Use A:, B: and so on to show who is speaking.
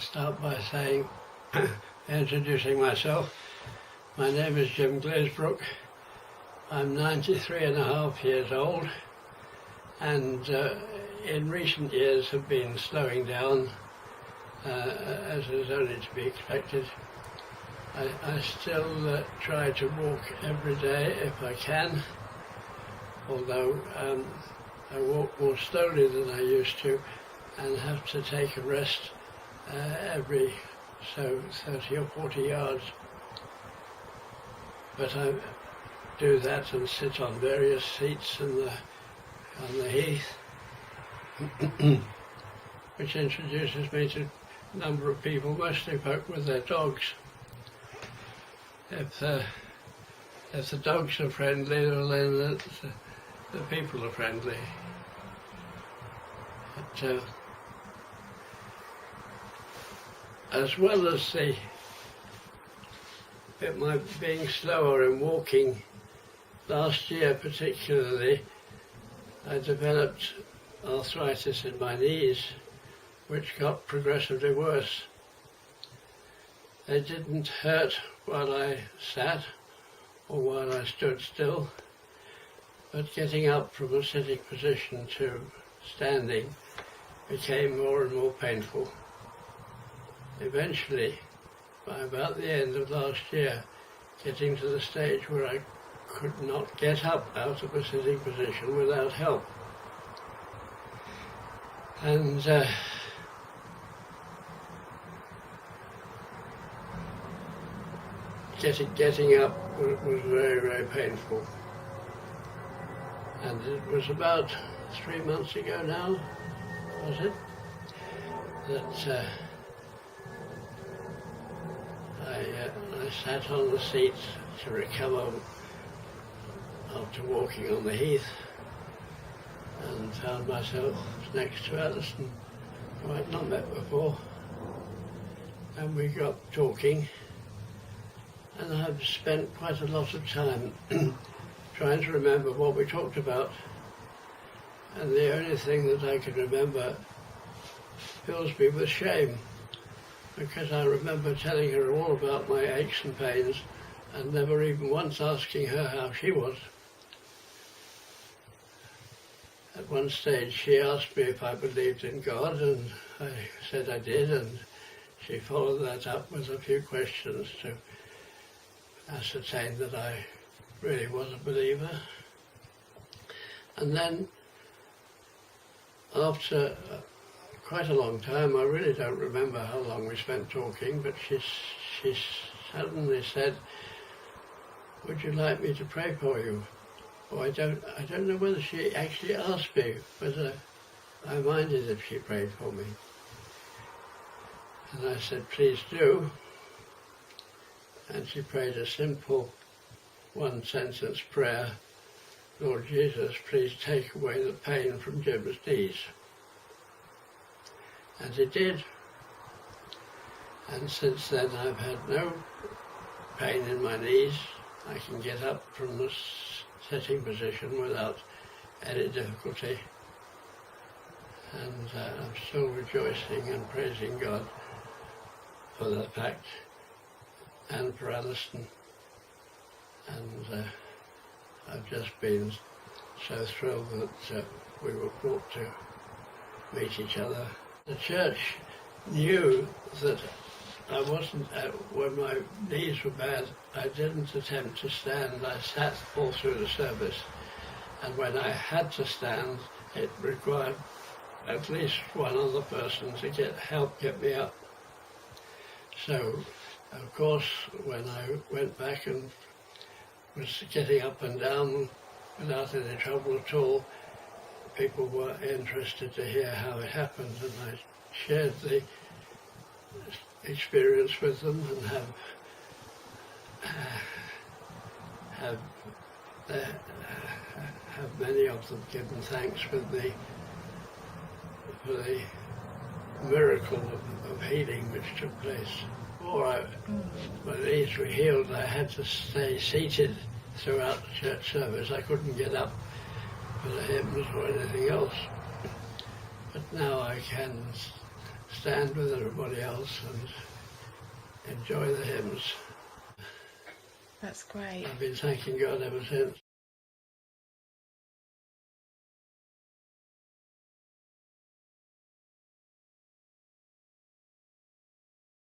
A: start by saying, introducing myself. My name is Jim Glazebrook. I'm 93 and a half years old, and in recent years have been slowing down, as is only to be expected. I still try to walk every day if I can, although I walk more slowly than I used to and have to take a rest every 30 or 40 yards. But I do that and sit on various seats on the Heath, which introduces me to a number of people, mostly folk with their dogs. If the dogs are friendly, well then the people are friendly. But, as well as my being slower in walking, last year particularly, I developed arthritis in my knees, which got progressively worse. They didn't hurt while I sat or while I stood still, but getting up from a sitting position to standing became more and more painful. Eventually, by about the end of last year, getting to the stage where I could not get up out of a sitting position without help. And getting up was very, very painful. And it was about 3 months ago now, was it, that I sat on the seat to recover after walking on the Heath and found myself next to Alison, who I'd not met before, and we got talking, and I've spent quite a lot of time trying to remember what we talked about, and the only thing that I can remember fills me with shame, because I remember telling her all about my aches and pains and never even once asking her how she was. At one stage she asked me if I believed in God, and I said I did, and she followed that up with a few questions to ascertain that I really was a believer. And then after quite a long time, I really don't remember how long we spent talking, but she suddenly said, "Would you like me to pray for you?" Oh, I don't know whether she actually asked me, but I minded if she prayed for me. And I said, "Please do." And she prayed a simple one-sentence prayer: "Lord Jesus, please take away the pain from Jim's knees." And it did. And since then I've had no pain in my knees. I can get up from the sitting position without any difficulty. And I'm still rejoicing and praising God for that fact, and for Alison. And I've just been so thrilled that we were brought to meet each other. The church knew that I wasn't, when my knees were bad, I didn't attempt to stand. I sat all through the service. And when I had to stand, it required at least one other person to help me up. So, of course, when I went back and was getting up and down without any trouble at all, people were interested to hear how it happened, and I shared the experience with them, and have many of them given thanks with for the miracle of healing which took place. Before my knees were healed, I had to stay seated throughout the church service. I couldn't get up for the hymns or anything else. But now I can stand with everybody else and enjoy the hymns.
B: That's great.
A: I've been thanking God ever since.